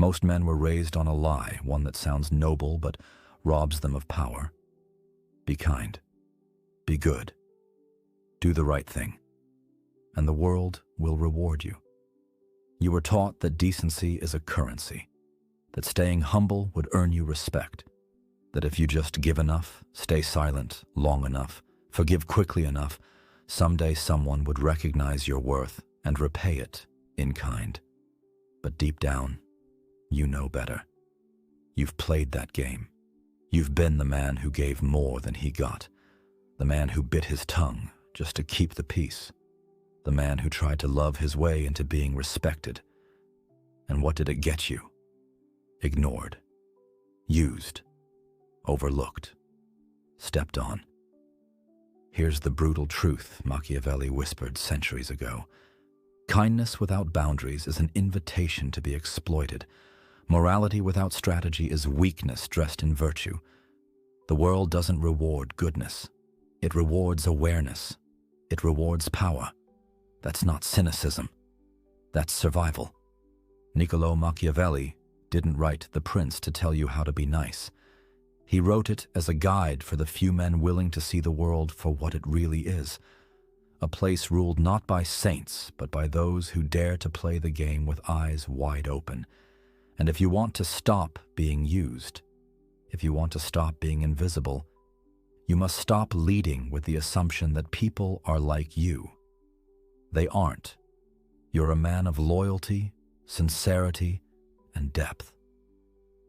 Most men were raised on a lie, one that sounds noble but robs them of power. Be kind. Be good. Do the right thing. And the world will reward you. You were taught that decency is a currency, that staying humble would earn you respect, that if you just give enough, stay silent long enough, forgive quickly enough, someday someone would recognize your worth and repay it in kind. But deep down, you know better. You've played that game. You've been the man who gave more than he got, the man who bit his tongue just to keep the peace, the man who tried to love his way into being respected. And what did it get you? Ignored, used, overlooked, stepped on. Here's the brutal truth Machiavelli whispered centuries ago. Kindness without boundaries is an invitation to be exploited. Morality without strategy is weakness dressed in virtue. The world doesn't reward goodness. It rewards awareness. It rewards power. That's not cynicism. That's survival. Niccolò Machiavelli didn't write The Prince to tell you how to be nice. He wrote it as a guide for the few men willing to see the world for what it really is. A place ruled not by saints, but by those who dare to play the game with eyes wide open. And if you want to stop being used, if you want to stop being invisible, you must stop leading with the assumption that people are like you. They aren't. You're a man of loyalty, sincerity, and depth.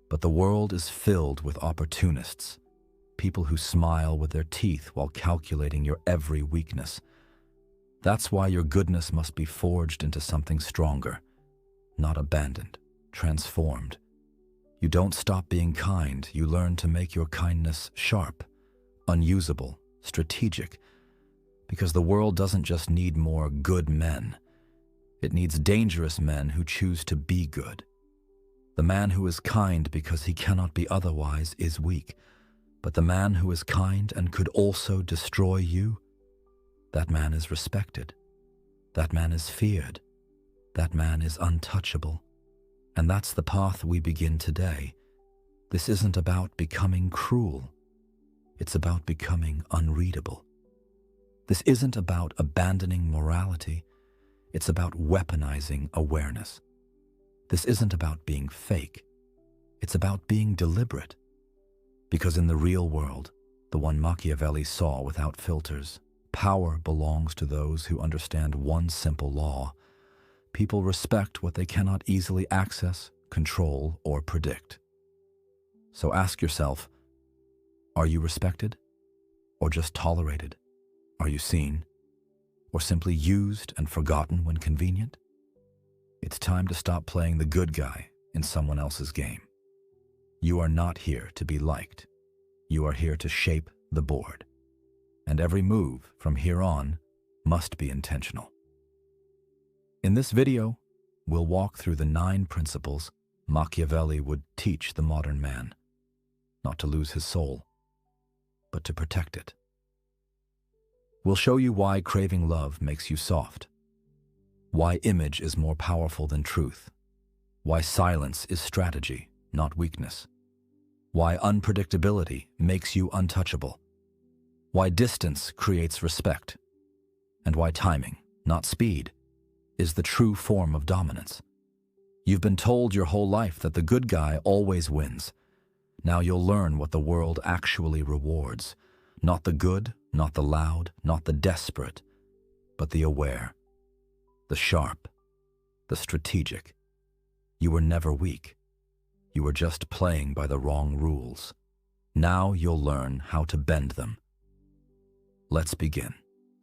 But the world is filled with opportunists, people who smile with their teeth while calculating your every weakness. That's why your goodness must be forged into something stronger, not abandoned, transformed. You don't stop being kind, you learn to make your kindness sharp, unusable, strategic, because the world doesn't just need more good men. It needs dangerous men who choose to be good. The man who is kind because he cannot be otherwise is weak, but the man who is kind and could also destroy you, that man is respected. That man is feared. That man is untouchable. And that's the path we begin today. This isn't about becoming cruel. It's about becoming unreadable. This isn't about abandoning morality. It's about weaponizing awareness. This isn't about being fake. It's about being deliberate. Because in the real world, the one Machiavelli saw without filters, power belongs to those who understand one simple law. People respect what they cannot easily access, control, or predict. So ask yourself, are you respected? Or just tolerated? Are you seen? Or simply used and forgotten when convenient? It's time to stop playing the good guy in someone else's game. You are not here to be liked. You are here to shape the board. And every move from here on must be intentional. In this video, we'll walk through the 9 principles Machiavelli would teach the modern man, not to lose his soul, but to protect it. We'll show you why craving love makes you soft, why image is more powerful than truth, why silence is strategy, not weakness, why unpredictability makes you untouchable, why distance creates respect, and why timing, not speed, is the true form of dominance. You've been told your whole life that the good guy always wins. Now you'll learn what the world actually rewards. Not the good, not the loud, not the desperate, but the aware, the sharp, the strategic. You were never weak. You were just playing by the wrong rules. Now you'll learn how to bend them. Let's begin.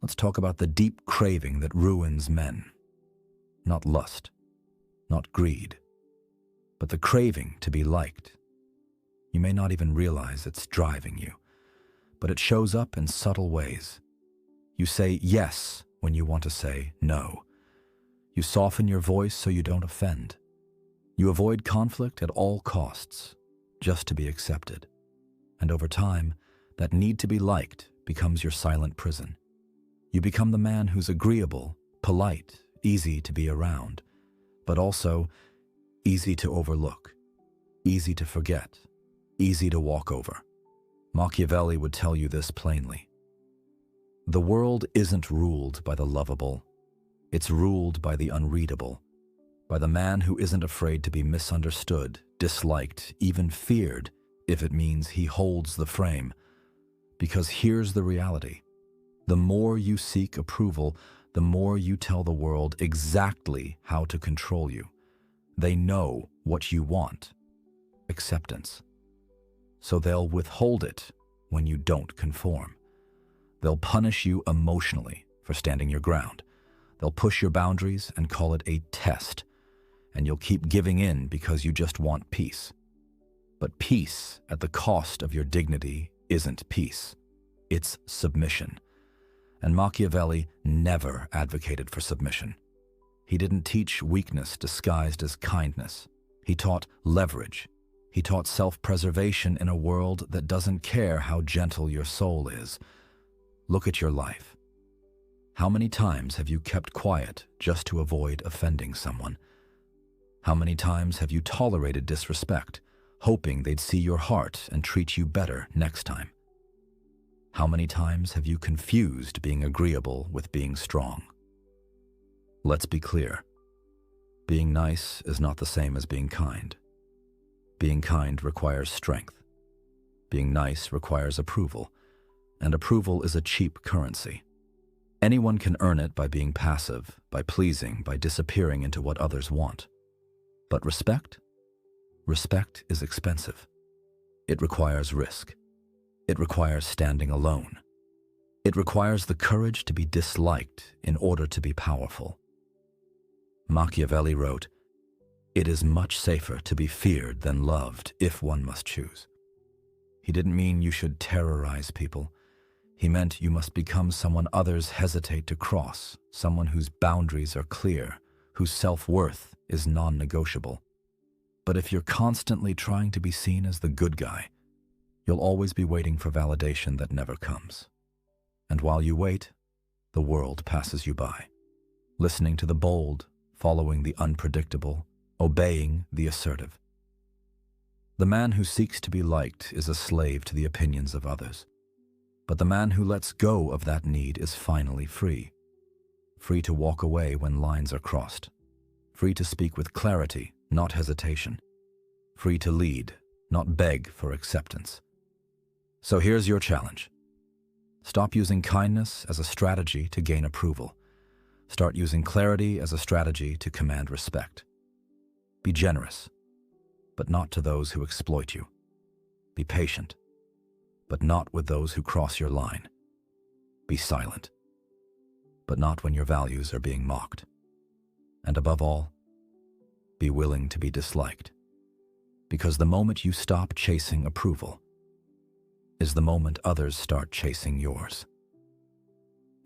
Let's talk about the deep craving that ruins men. Not lust, not greed, but the craving to be liked. You may not even realize it's driving you, but it shows up in subtle ways. You say yes when you want to say no. You soften your voice so you don't offend. You avoid conflict at all costs, just to be accepted. And over time, that need to be liked becomes your silent prison. You become the man who's agreeable, polite, easy to be around, but also easy to overlook, easy to forget, easy to walk over. Machiavelli would tell you this plainly. The world isn't ruled by the lovable. It's ruled by the unreadable, by the man who isn't afraid to be misunderstood, disliked, even feared, if it means he holds the frame. Because here's the reality. The more you seek approval, the more you tell the world exactly how to control you. They know what you want: acceptance. So they'll withhold it when you don't conform. They'll punish you emotionally for standing your ground. They'll push your boundaries and call it a test, and you'll keep giving in because you just want peace. But peace at the cost of your dignity isn't peace. It's submission. And Machiavelli never advocated for submission. He didn't teach weakness disguised as kindness. He taught leverage. He taught self-preservation in a world that doesn't care how gentle your soul is. Look at your life. How many times have you kept quiet just to avoid offending someone? How many times have you tolerated disrespect, hoping they'd see your heart and treat you better next time? How many times have you confused being agreeable with being strong? Let's be clear. Being nice is not the same as being kind. Being kind requires strength. Being nice requires approval, and approval is a cheap currency. Anyone can earn it by being passive, by pleasing, by disappearing into what others want. But respect? Respect is expensive. It requires risk. It requires standing alone. It requires the courage to be disliked in order to be powerful. Machiavelli wrote, "It is much safer to be feared than loved if one must choose." He didn't mean you should terrorize people. He meant you must become someone others hesitate to cross, someone whose boundaries are clear, whose self-worth is non-negotiable. But if you're constantly trying to be seen as the good guy, you'll always be waiting for validation that never comes. And while you wait, the world passes you by, listening to the bold, following the unpredictable, obeying the assertive. The man who seeks to be liked is a slave to the opinions of others. But the man who lets go of that need is finally free. Free to walk away when lines are crossed. Free to speak with clarity, not hesitation. Free to lead, not beg for acceptance. So here's your challenge. Stop using kindness as a strategy to gain approval. Start using clarity as a strategy to command respect. Be generous, but not to those who exploit you. Be patient, but not with those who cross your line. Be silent, but not when your values are being mocked. And above all, be willing to be disliked. Because the moment you stop chasing approval is the moment others start chasing yours.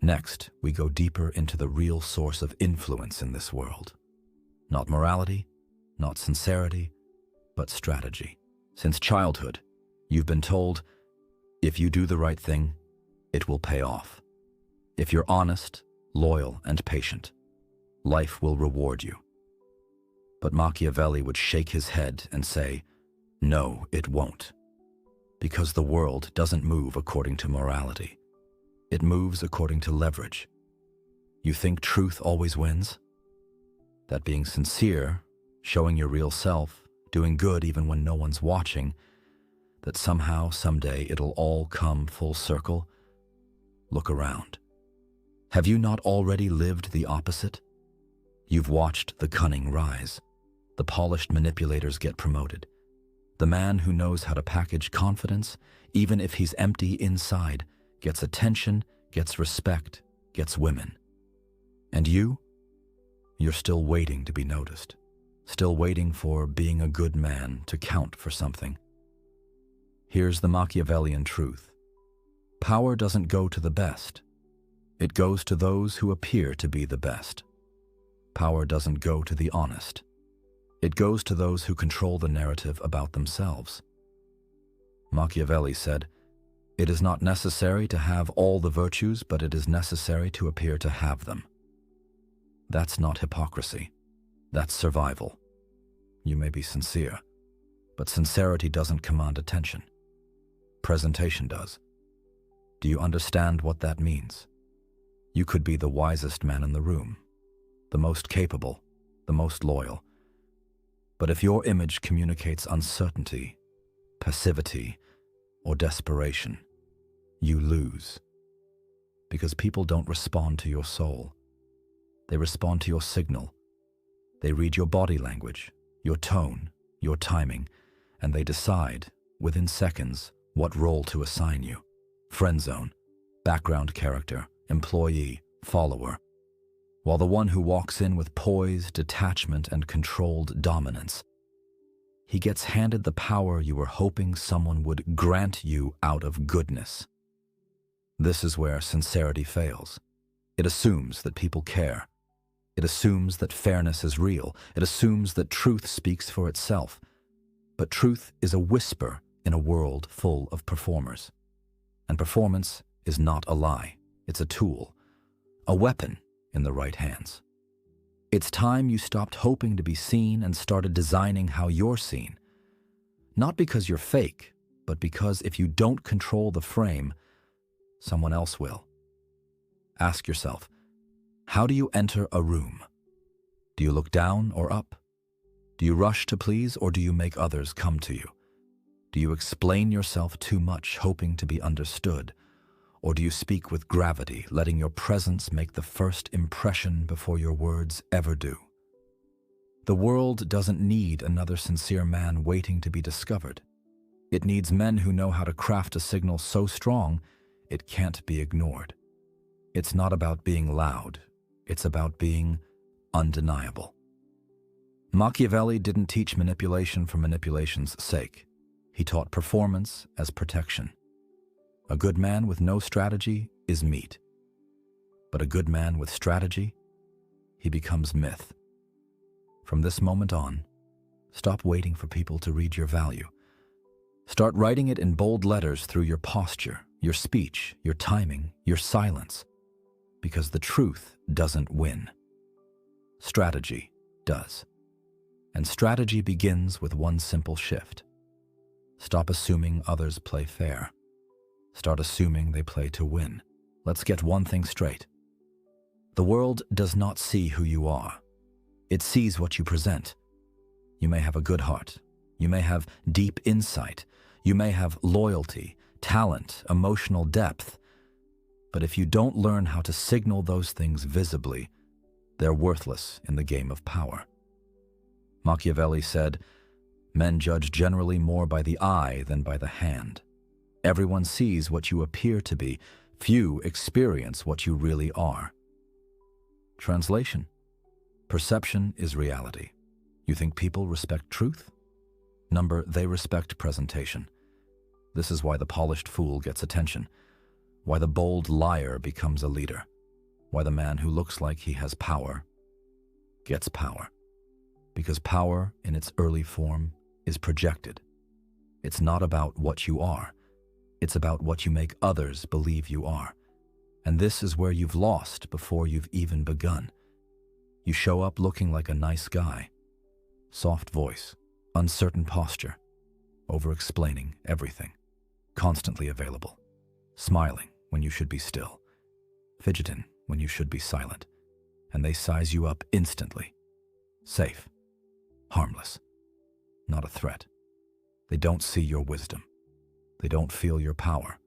Next, we go deeper into the real source of influence in this world. Not morality, not sincerity, but strategy. Since childhood, you've been told, if you do the right thing, it will pay off. If you're honest, loyal, and patient, life will reward you. But Machiavelli would shake his head and say, no, it won't. Because the world doesn't move according to morality. It moves according to leverage. You think truth always wins? That being sincere, showing your real self, doing good even when no one's watching, that somehow, someday, it'll all come full circle? Look around. Have you not already lived the opposite? You've watched the cunning rise. The polished manipulators get promoted. The man who knows how to package confidence, even if he's empty inside, gets attention, gets respect, gets women. And you? You're still waiting to be noticed. Still waiting for being a good man to count for something. Here's the Machiavellian truth. Power doesn't go to the best. It goes to those who appear to be the best. Power doesn't go to the honest. It goes to those who control the narrative about themselves. Machiavelli said, "It is not necessary to have all the virtues, but it is necessary to appear to have them." That's not hypocrisy. That's survival. You may be sincere, but sincerity doesn't command attention. Presentation does. Do you understand what that means? You could be the wisest man in the room, the most capable, the most loyal. But if your image communicates uncertainty, passivity, or desperation, you lose. Because people don't respond to your soul. They respond to your signal. They read your body language, your tone, your timing, and they decide, within seconds, what role to assign you. Friend zone, background character, employee, follower. While the one who walks in with poise, detachment, and controlled dominance, he gets handed the power you were hoping someone would grant you out of goodness. This is where sincerity fails. It assumes that people care. It assumes that fairness is real. It assumes that truth speaks for itself. But truth is a whisper in a world full of performers. And performance is not a lie. It's a tool, a weapon in the right hands. It's time you stopped hoping to be seen and started designing how you're seen. Not because you're fake, but because if you don't control the frame, someone else will. Ask yourself, how do you enter a room? Do you look down or up? Do you rush to please, or do you make others come to you? Do you explain yourself too much, hoping to be understood? Or do you speak with gravity, letting your presence make the first impression before your words ever do? The world doesn't need another sincere man waiting to be discovered. It needs men who know how to craft a signal so strong it can't be ignored. It's not about being loud. It's about being undeniable. Machiavelli didn't teach manipulation for manipulation's sake. He taught performance as protection. A good man with no strategy is meat. But a good man with strategy, he becomes myth. From this moment on, stop waiting for people to read your value. Start writing it in bold letters through your posture, your speech, your timing, your silence. Because the truth doesn't win. Strategy does. And strategy begins with one simple shift. Stop assuming others play fair. Start assuming they play to win. Let's get one thing straight. The world does not see who you are. It sees what you present. You may have a good heart. You may have deep insight. You may have loyalty, talent, emotional depth. But if you don't learn how to signal those things visibly, they're worthless in the game of power. Machiavelli said, "Men judge generally more by the eye than by the hand. Everyone sees what you appear to be. Few experience what you really are." Translation: perception is reality. You think people respect truth? They respect presentation. This is why the polished fool gets attention, why the bold liar becomes a leader, why the man who looks like he has power gets power. Because power, in its early form, is projected. It's not about what you are. It's about what you make others believe you are. And this is where you've lost before you've even begun. You show up looking like a nice guy. Soft voice, uncertain posture, over-explaining everything, constantly available, smiling when you should be still, fidgeting when you should be silent, and they size you up instantly. Safe, harmless, not a threat. They don't see your wisdom. They don't feel your power.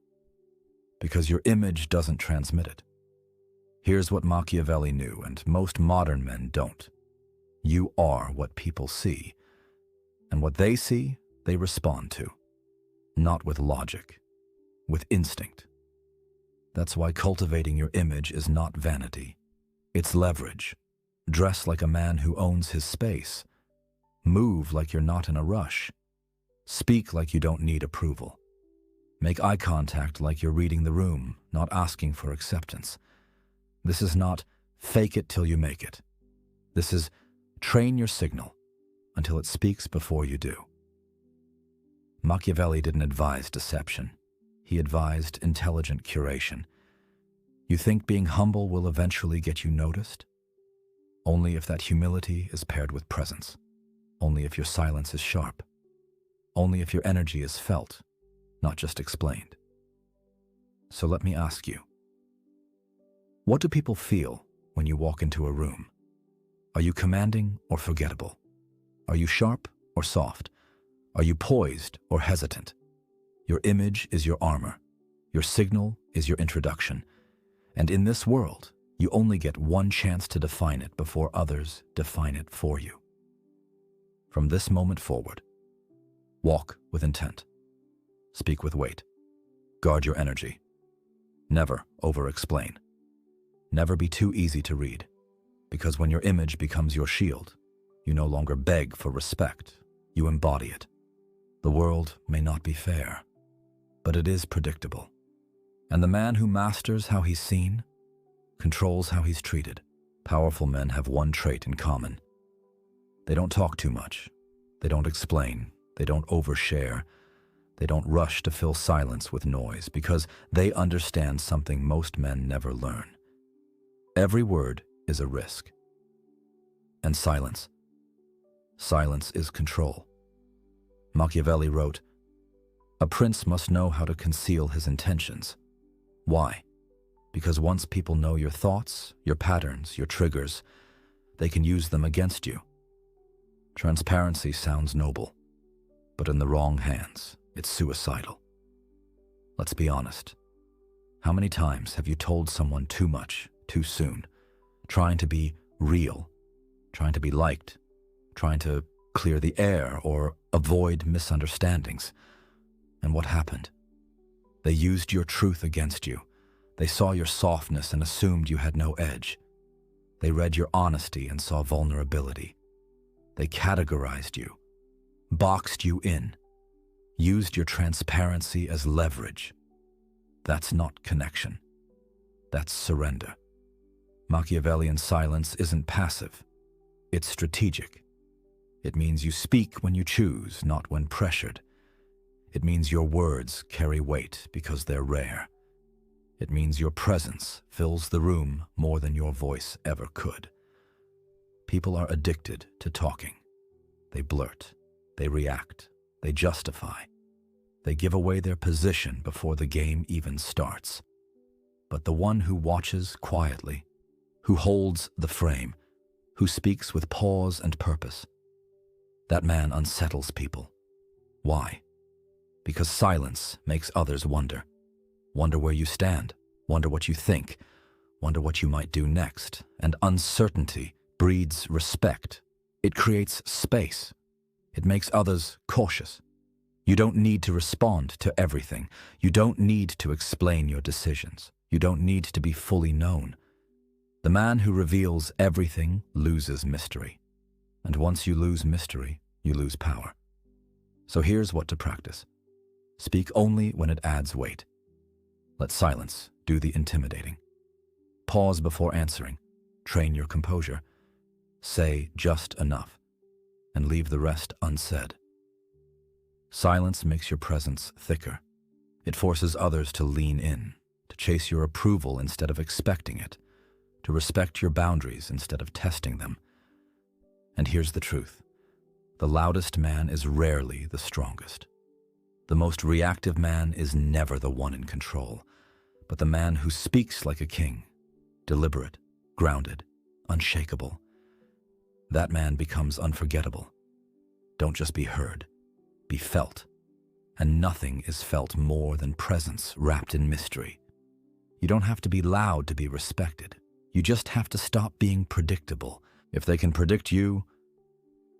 Because your image doesn't transmit it. Here's what Machiavelli knew, and most modern men don't. You are what people see. And what they see, they respond to. Not with logic, with instinct. That's why cultivating your image is not vanity. It's leverage. Dress like a man who owns his space. Move like you're not in a rush. Speak like you don't need approval. Make eye contact like you're reading the room, not asking for acceptance. This is not fake it till you make it. This is train your signal until it speaks before you do. Machiavelli didn't advise deception. He advised intelligent curation. You think being humble will eventually get you noticed? Only if that humility is paired with presence. only if your silence is sharp, only if your energy is felt, not just explained. So let me ask you, what do people feel when you walk into a room? Are you commanding or forgettable? Are you sharp or soft? Are you poised or hesitant? Your image is your armor. Your signal is your introduction. And in this world, you only get one chance to define it before others define it for you. From this moment forward, walk with intent. Speak with weight. Guard your energy. Never over-explain. Never be too easy to read, because when your image becomes your shield, you no longer beg for respect, you embody it. The world may not be fair, but it is predictable. And the man who masters how he's seen controls how he's treated. Powerful men have one trait in common. They don't talk too much. They don't explain. They don't overshare. They don't rush to fill silence with noise because they understand something most men never learn. Every word is a risk. And silence. Silence is control. Machiavelli wrote, "A prince must know how to conceal his intentions." Why? Because once people know your thoughts, your patterns, your triggers, they can use them against you. Transparency sounds noble, but in the wrong hands, it's suicidal. Let's be honest. How many times have you told someone too much, too soon, trying to be real, trying to be liked, trying to clear the air or avoid misunderstandings? And what happened? They used your truth against you. They saw your softness and assumed you had no edge. They read your honesty and saw vulnerability. They categorized you, boxed you in, used your transparency as leverage. That's not connection. That's surrender. Machiavellian silence isn't passive. It's strategic. It means you speak when you choose, not when pressured. It means your words carry weight because they're rare. It means your presence fills the room more than your voice ever could. People are addicted to talking. They blurt, they react, they justify. They give away their position before the game even starts. But the one who watches quietly, who holds the frame, who speaks with pause and purpose, that man unsettles people. Why? Because silence makes others wonder. Wonder where you stand, wonder what you think, wonder what you might do next. And uncertainty breeds respect. It creates space. It makes others cautious. You don't need to respond to everything. You don't need to explain your decisions. You don't need to be fully known. The man who reveals everything loses mystery. And once you lose mystery, you lose power. So here's what to practice. Speak only when it adds weight. Let silence do the intimidating. Pause before answering. Train your composure. Say just enough, and leave the rest unsaid. Silence makes your presence thicker. It forces others to lean in, to chase your approval instead of expecting it, to respect your boundaries instead of testing them. And here's the truth. The loudest man is rarely the strongest. The most reactive man is never the one in control, but the man who speaks like a king, deliberate, grounded, unshakable. That man becomes unforgettable. Don't just be heard, be felt. And nothing is felt more than presence wrapped in mystery. You don't have to be loud to be respected. You just have to stop being predictable. If they can predict you,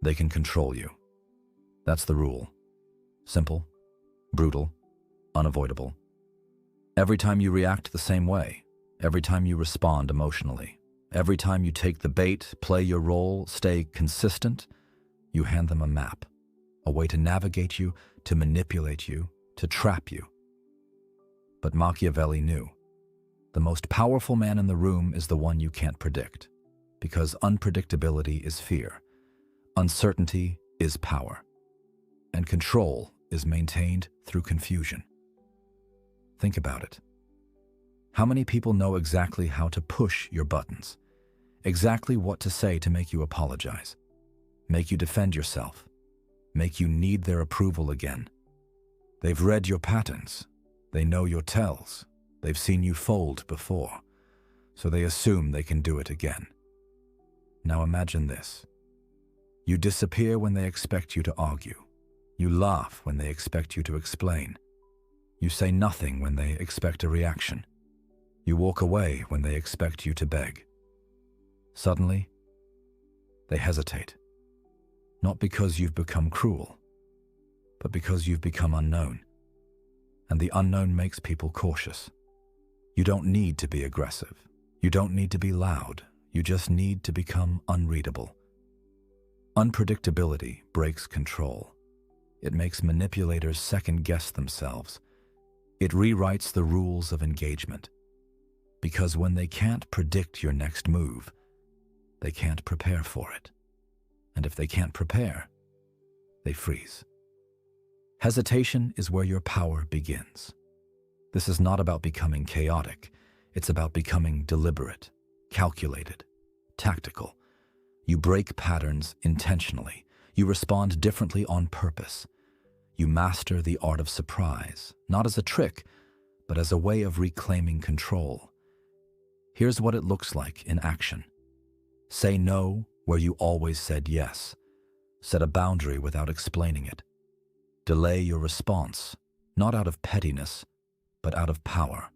they can control you. That's the rule. Simple, brutal, unavoidable. Every time you react the same way, every time you respond emotionally, every time you take the bait, play your role, stay consistent, you hand them a map, a way to navigate you, to manipulate you, to trap you. But Machiavelli knew. The most powerful man in the room is the one you can't predict, because unpredictability is fear, uncertainty is power, and control is maintained through confusion. Think about it. How many people know exactly how to push your buttons, exactly what to say to make you apologize? make you defend yourself, make you need their approval again. They've read your patterns, they know your tells, they've seen you fold before, so they assume they can do it again. Now imagine this. You disappear when they expect you to argue. You laugh when they expect you to explain. You say nothing when they expect a reaction. You walk away when they expect you to beg. Suddenly, they hesitate. Not because you've become cruel, but because you've become unknown. And the unknown makes people cautious. You don't need to be aggressive. You don't need to be loud. You just need to become unreadable. Unpredictability breaks control. It makes manipulators second-guess themselves. It rewrites the rules of engagement. Because when they can't predict your next move, they can't prepare for it. And if they can't prepare, they freeze. Hesitation is where your power begins. This is not about becoming chaotic. It's about becoming deliberate, calculated, tactical. You break patterns intentionally. You respond differently on purpose. You master the art of surprise, not as a trick, but as a way of reclaiming control. Here's what it looks like in action. Say no where you always said yes. Set a boundary without explaining it. Delay your response, not out of pettiness, but out of power.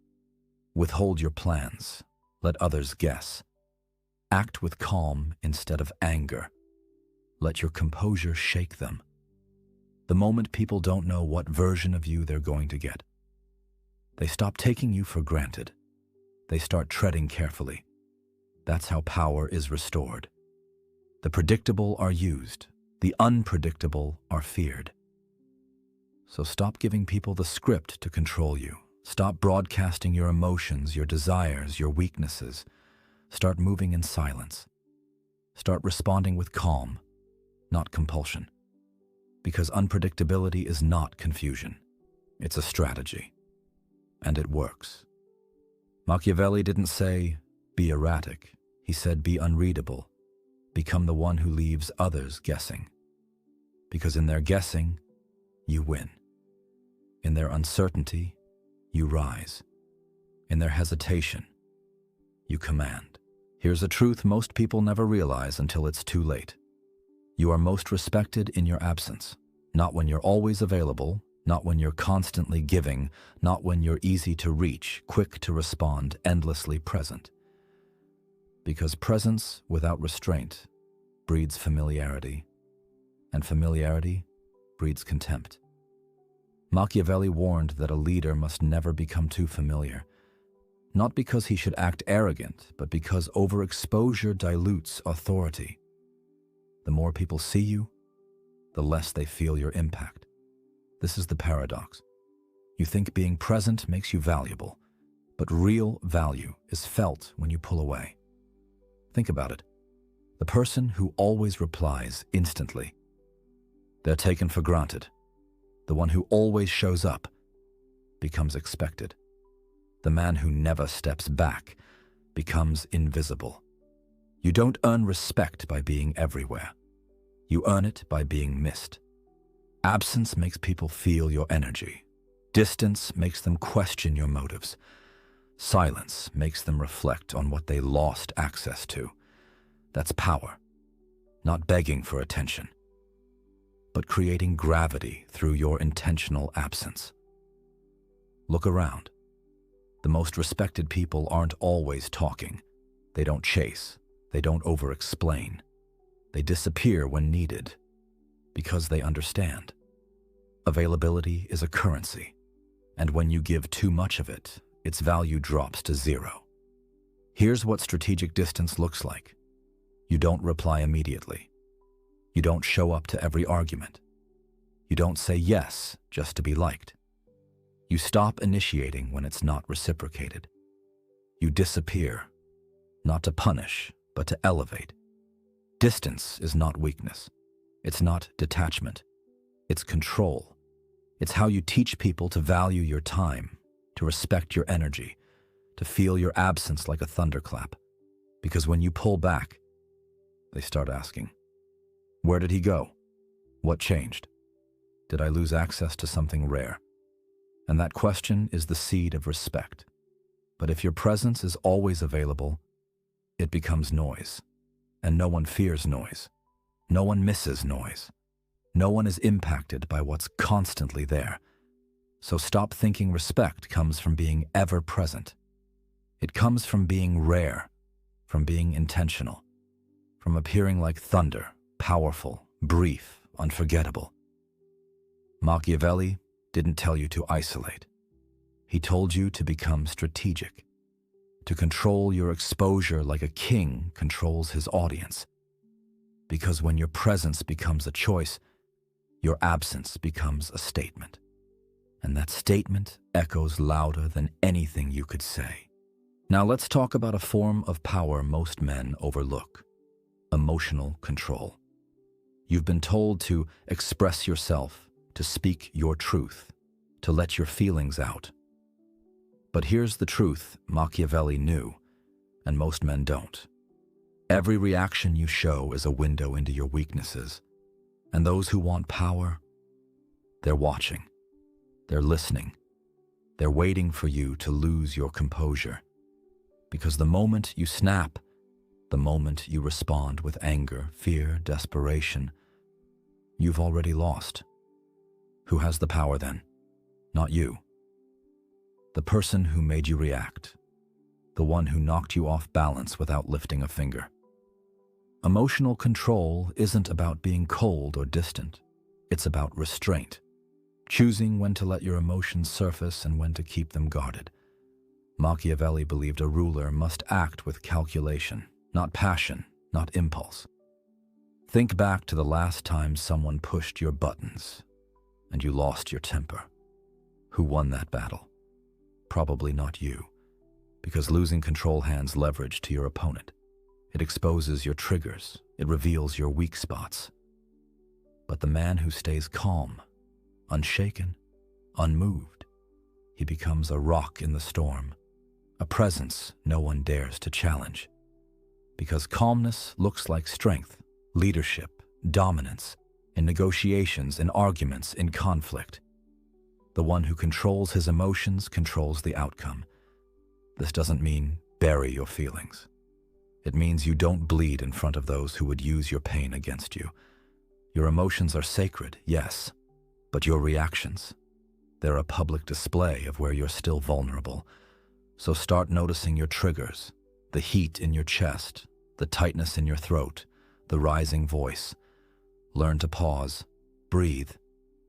Withhold your plans. Let others guess. Act with calm instead of anger. Let your composure shake them. The moment people don't know what version of you they're going to get, they stop taking you for granted. They start treading carefully. That's how power is restored. The predictable are used. The unpredictable are feared. So stop giving people the script to control you. Stop broadcasting your emotions, your desires, your weaknesses. Start moving in silence. Start responding with calm, not compulsion. Because unpredictability is not confusion. It's a strategy. And it works. Machiavelli didn't say, be erratic. He said, be unreadable. Become the one who leaves others guessing. Because in their guessing, you win. In their uncertainty, you rise. In their hesitation, you command. Here's a truth most people never realize until it's too late. You are most respected in your absence, not when you're always available, not when you're constantly giving, not when you're easy to reach, quick to respond, endlessly present. Because presence without restraint breeds familiarity, and familiarity breeds contempt. Machiavelli warned that a leader must never become too familiar, not because he should act arrogant, but because overexposure dilutes authority. The more people see you, the less they feel your impact. This is the paradox. You think being present makes you valuable, but real value is felt when you pull away. Think about it. The person who always replies instantly, they're taken for granted. The one who always shows up becomes expected. The man who never steps back becomes invisible. You don't earn respect by being everywhere. You earn it by being missed. Absence makes people feel your energy. Distance makes them question your motives. Silence makes them reflect on what they lost access to. That's power, not begging for attention, but creating gravity through your intentional absence. Look around. The most respected people aren't always talking. They don't chase. They don't over-explain. They disappear when needed because they understand. Availability is a currency, and when you give too much of it, its value drops to zero. Here's what strategic distance looks like. You don't reply immediately. You don't show up to every argument. You don't say yes just to be liked. You stop initiating when it's not reciprocated. You disappear, not to punish, but to elevate. Distance is not weakness. It's not detachment. It's control. It's how you teach people to value your time, to respect your energy, to feel your absence like a thunderclap. Because when you pull back, they start asking, Where did he go? What changed? Did I lose access to something rare? And that question is the seed of respect. But if your presence is always available, it becomes noise. And no one fears noise. No one misses noise. No one is impacted by what's constantly there. So stop thinking respect comes from being ever present. It comes from being rare, from being intentional, from appearing like thunder, powerful, brief, unforgettable. Machiavelli didn't tell you to isolate. He told you to become strategic, to control your exposure like a king controls his audience. Because when your presence becomes a choice, your absence becomes a statement. And that statement echoes louder than anything you could say. Now let's talk about a form of power most men overlook: emotional control. You've been told to express yourself, to speak your truth, to let your feelings out. But here's the truth Machiavelli knew, and most men don't. Every reaction you show is a window into your weaknesses. And those who want power, they're watching, they're listening, they're waiting for you to lose your composure. Because the moment you snap, the moment you respond with anger, fear, desperation, you've already lost. Who has the power then? Not you. The person who made you react. The one who knocked you off balance without lifting a finger. Emotional control isn't about being cold or distant. It's about restraint. Choosing when to let your emotions surface and when to keep them guarded. Machiavelli believed a ruler must act with calculation, not passion, not impulse. Think back to the last time someone pushed your buttons and you lost your temper. Who won that battle? Probably not you, because losing control hands leverage to your opponent. It exposes your triggers. It reveals your weak spots. But the man who stays calm, unshaken, unmoved, he becomes a rock in the storm, a presence no one dares to challenge. Because calmness looks like strength, leadership, dominance, in negotiations, in arguments, in conflict. The one who controls his emotions controls the outcome. This doesn't mean bury your feelings. It means you don't bleed in front of those who would use your pain against you. Your emotions are sacred, yes, but your reactions, they're a public display of where you're still vulnerable. So start noticing your triggers, the heat in your chest, the tightness in your throat, the rising voice. Learn to pause, breathe,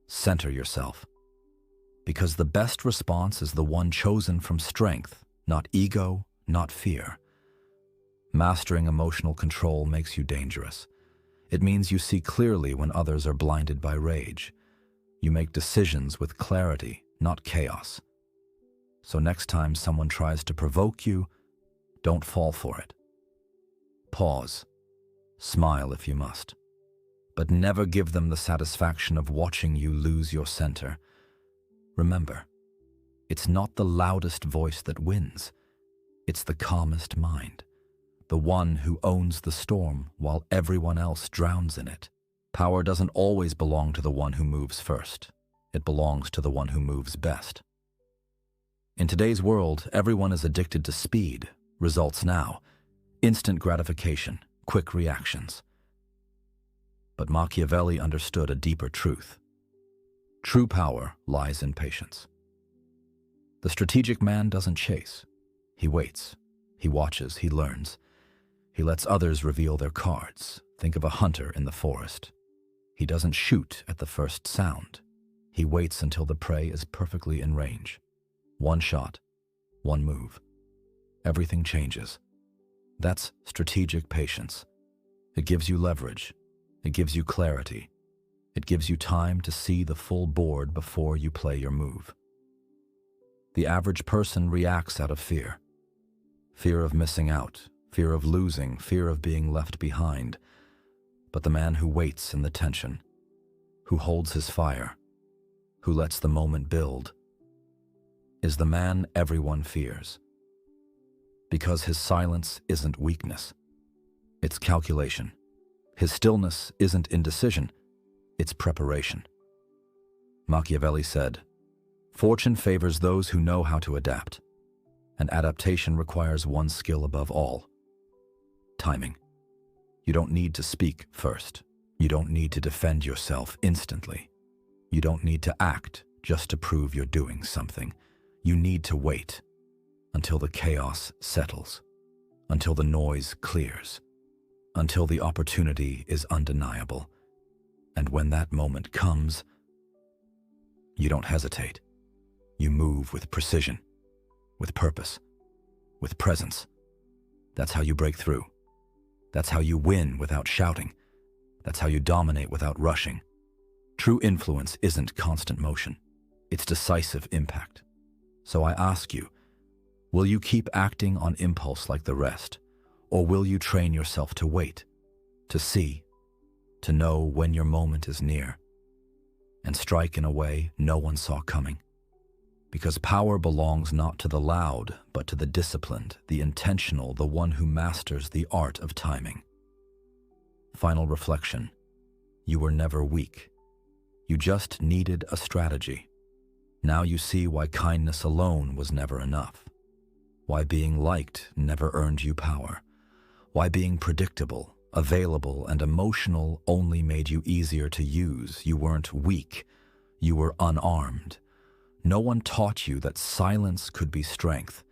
center yourself. Because the best response is the one chosen from strength, not ego, not fear. Mastering emotional control makes you dangerous. It means you see clearly when others are blinded by rage. You make decisions with clarity, not chaos. So next time someone tries to provoke you, don't fall for it. Pause. Smile if you must. But never give them the satisfaction of watching you lose your center. Remember, it's not the loudest voice that wins. It's the calmest mind. The one who owns the storm while everyone else drowns in it. Power doesn't always belong to the one who moves first. It belongs to the one who moves best. In today's world, everyone is addicted to speed, results now, instant gratification, quick reactions. But Machiavelli understood a deeper truth. True power lies in patience. The strategic man doesn't chase. He waits. He watches. He learns. He lets others reveal their cards. Think of a hunter in the forest. He doesn't shoot at the first sound. He waits until the prey is perfectly in range. One shot, one move. Everything changes. That's strategic patience. It gives you leverage. It gives you clarity. It gives you time to see the full board before you play your move. The average person reacts out of fear. Fear of missing out, fear of losing, fear of being left behind. But the man who waits in the tension, who holds his fire, who lets the moment build, is the man everyone fears. Because his silence isn't weakness. It's calculation. His stillness isn't indecision, it's preparation. Machiavelli said, "Fortune favors those who know how to adapt, and adaptation requires one skill above all: timing." You don't need to speak first. You don't need to defend yourself instantly. You don't need to act just to prove you're doing something. You need to wait until the chaos settles, until the noise clears, until the opportunity is undeniable. And when that moment comes, you don't hesitate. You move with precision, with purpose, with presence. That's how you break through. That's how you win without shouting. That's how you dominate without rushing. True influence isn't constant motion. It's decisive impact. So I ask you, will you keep acting on impulse like the rest? Or will you train yourself to wait, to see, to know when your moment is near, and strike in a way no one saw coming? Because power belongs not to the loud, but to the disciplined, the intentional, the one who masters the art of timing. Final reflection. You were never weak. You just needed a strategy. Now you see why kindness alone was never enough. Why being liked never earned you power. Why being predictable, available, and emotional only made you easier to use. You weren't weak. You were unarmed. No one taught you that silence could be strength,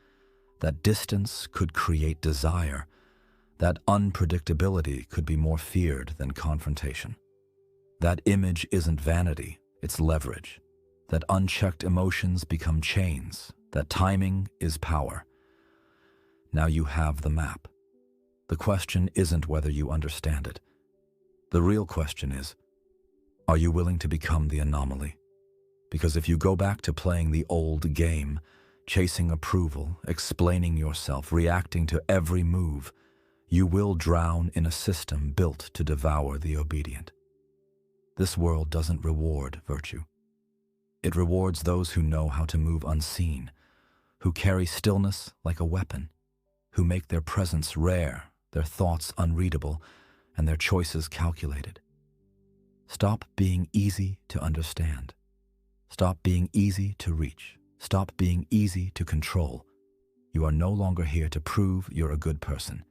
that distance could create desire, that unpredictability could be more feared than confrontation. That image isn't vanity, it's leverage. That unchecked emotions become chains, that timing is power. Now you have the map. The question isn't whether you understand it. The real question is, are you willing to become the anomaly? Because if you go back to playing the old game, chasing approval, explaining yourself, reacting to every move, you will drown in a system built to devour the obedient. This world doesn't reward virtue. It rewards those who know how to move unseen, who carry stillness like a weapon, who make their presence rare, their thoughts unreadable, and their choices calculated. Stop being easy to understand. Stop being easy to reach. Stop being easy to control. You are no longer here to prove you're a good person.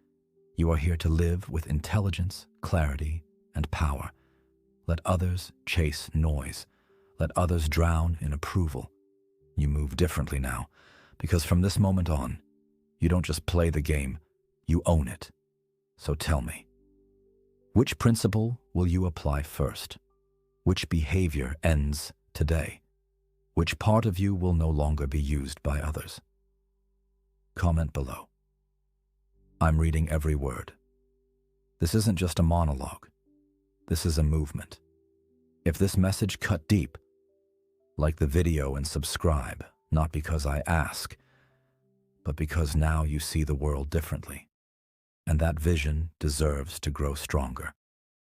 You are here to live with intelligence, clarity, and power. Let others chase noise. Let others drown in approval. You move differently now, because from this moment on, you don't just play the game, you own it. So tell me, which principle will you apply first? Which behavior ends today? Which part of you will no longer be used by others? Comment below. I'm reading every word. This isn't just a monologue. This is a movement. If this message cut deep, like the video and subscribe, not because I ask, but because now you see the world differently, and that vision deserves to grow stronger.